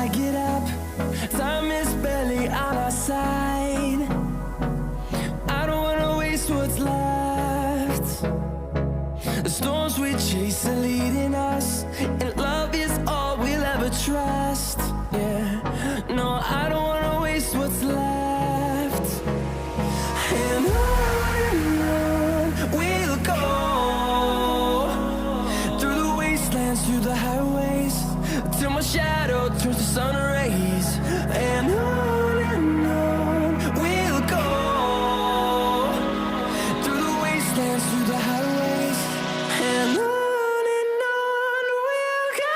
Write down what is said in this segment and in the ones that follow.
I get up. Time is barely on our side. I don't wanna waste what's left. The storms we chase are leading us, and love is all we'll ever trust. Yeah, no, I don't wanna waste what's left. And on we'll go, through the wastelands, through the highways, till my shadow turns to sun rays. And on we'll go, through the wastelands, through the highways, and on we'll go.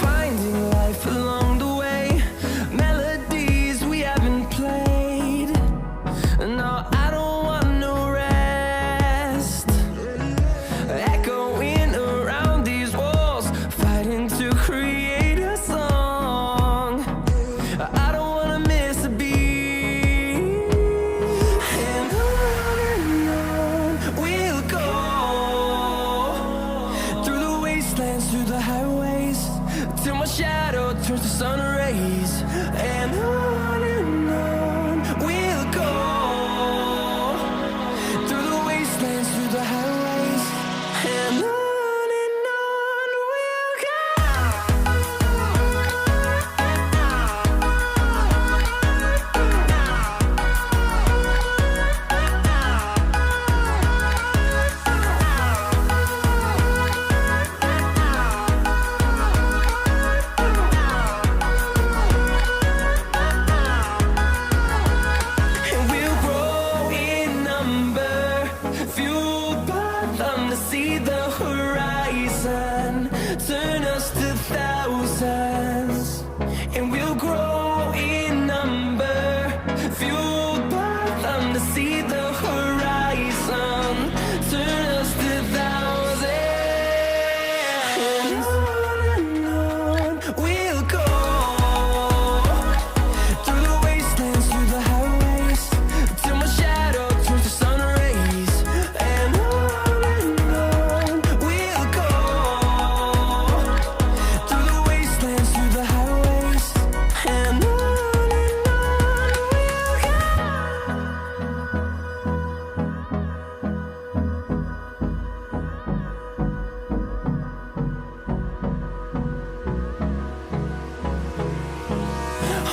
Finding life along the way, melodies we haven't played. No, I don't want no rest. Echoing around these walls, fighting to create a song. I don't wanna miss a beat. And on we'll go, through the wastelands, through the highways, till my shadow turns to sun rays. And on we'll go, through the wastelands, through the highways, and on we'll go. And we'll grow in number, fueled by them to see the horizon, turn us to thousands. And we'll grow in number, fueled by them to see the horizon, turn us to thousands. And on we'll go, through the wastelands, through the highways, till my shadow turns to sun rays. And on we'll go, through the wastelands, through the highways, and on we'll go.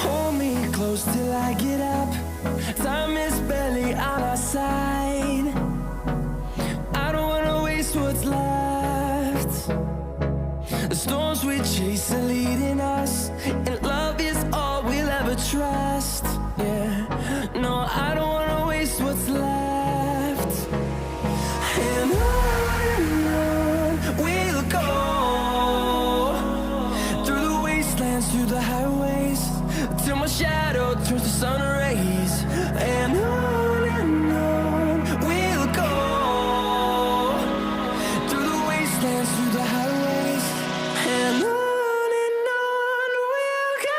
Hold me close till I get up. Time is barely on our side. I don't wanna waste what's left. The storms we chase are leading us, and love is all we'll ever trust. Yeah, no, I don't wanna waste what's left. And on we'll go, through the wastelands, through the highways, till my shadow turns to sun rays. And on we'll go, through the wastelands, through the highways, and on we'll go.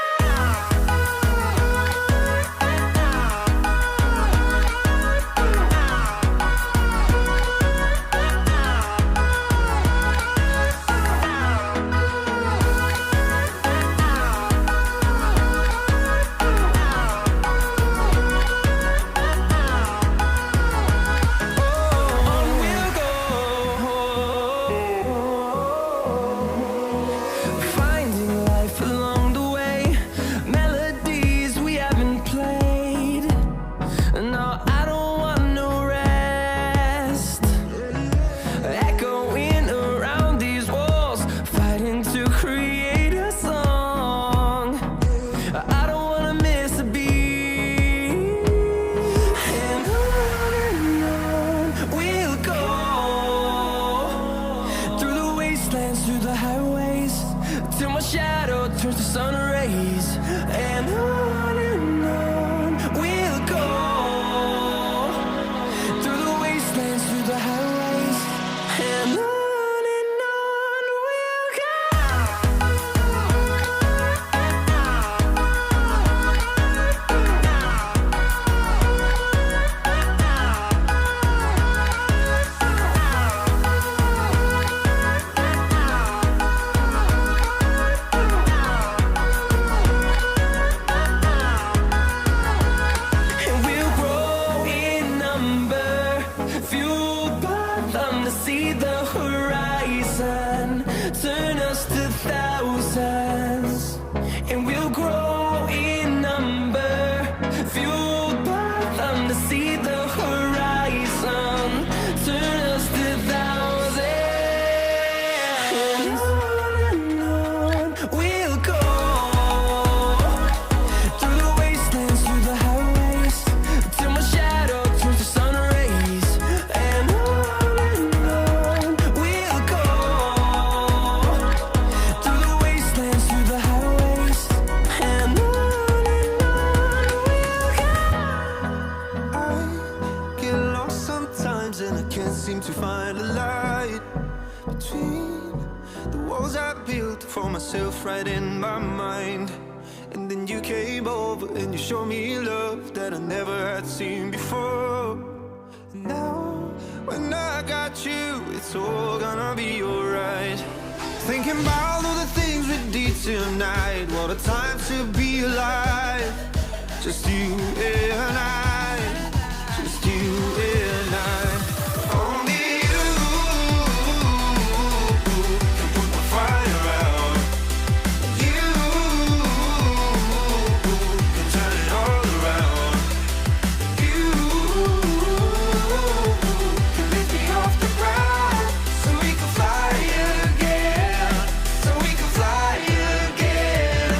till my shadow turns to sun rays, and on myself right in my mind. And then you came over and you showed me love that I never had seen before. And now, when I got you, it's all gonna be alright. Thinking about all the things we did tonight. What a time to be alive. Just you and I. Just you and I. Only you can put the fire out. You can turn it all around. You can lift me off the ground so we can fly again. So we can fly again.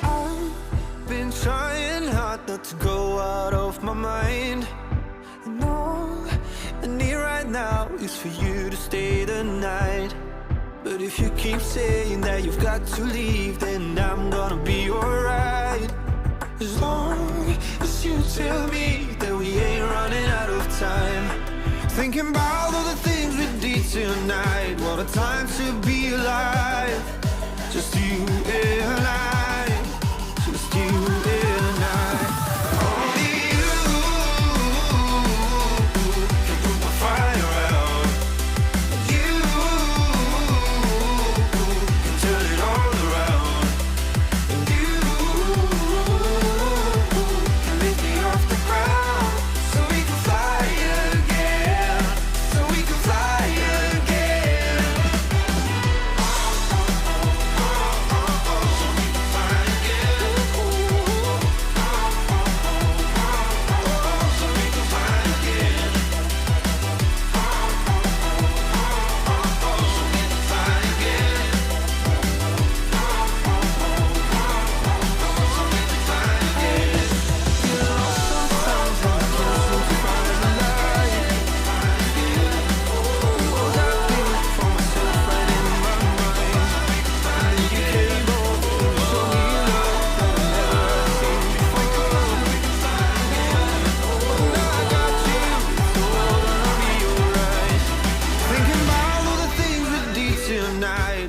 I've been trying hard not to go out of my mind. And all I need right now is for you to stay the night. But if you keep saying that you've got to leave, then I'm gonna be alright. As long as you tell me that we ain't running out of time. Thinking about all the things we did tonight. What a time to be alive. Just you and I. Just you and I. Only you can put the fire out. You can turn it all around. And you can lift me off the ground so we can fly again. So we can fly again.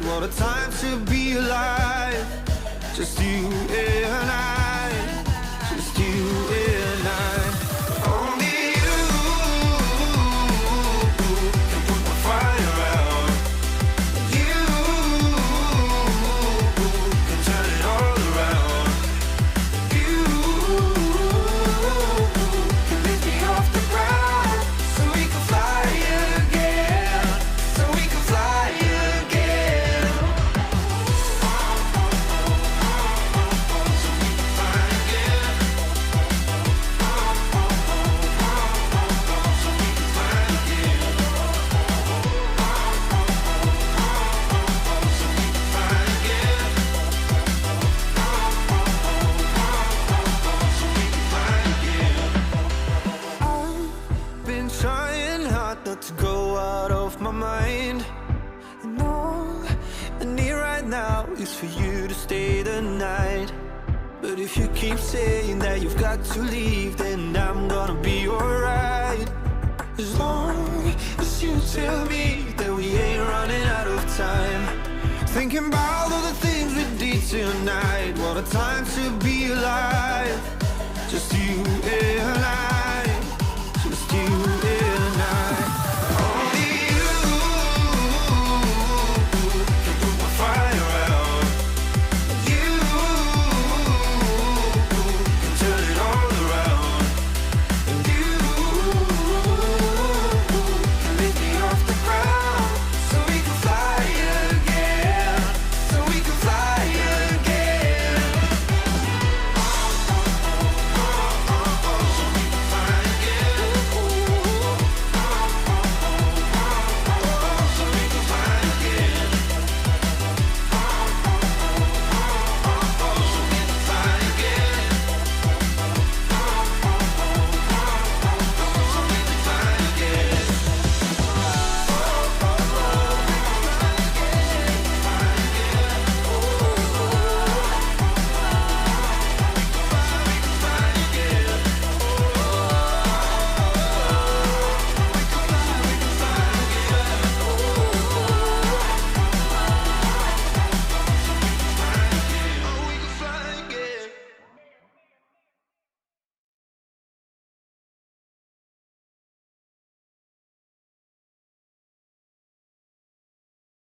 What a time to be alive. Just you and I. Just you and I. Only you can put the fire out. You can turn it all around. You can lift me off the ground so we can fly again. So we can fly again. I've been trying hard not to go out of my mind. And all I need right now is for you to stay the night. But if you keep saying that you've got to leave, then I'm gonna be alright. As long as you tell me that we ain't running out of time. Thinking about all the things we did tonight. What a time to be alive. Just you and I.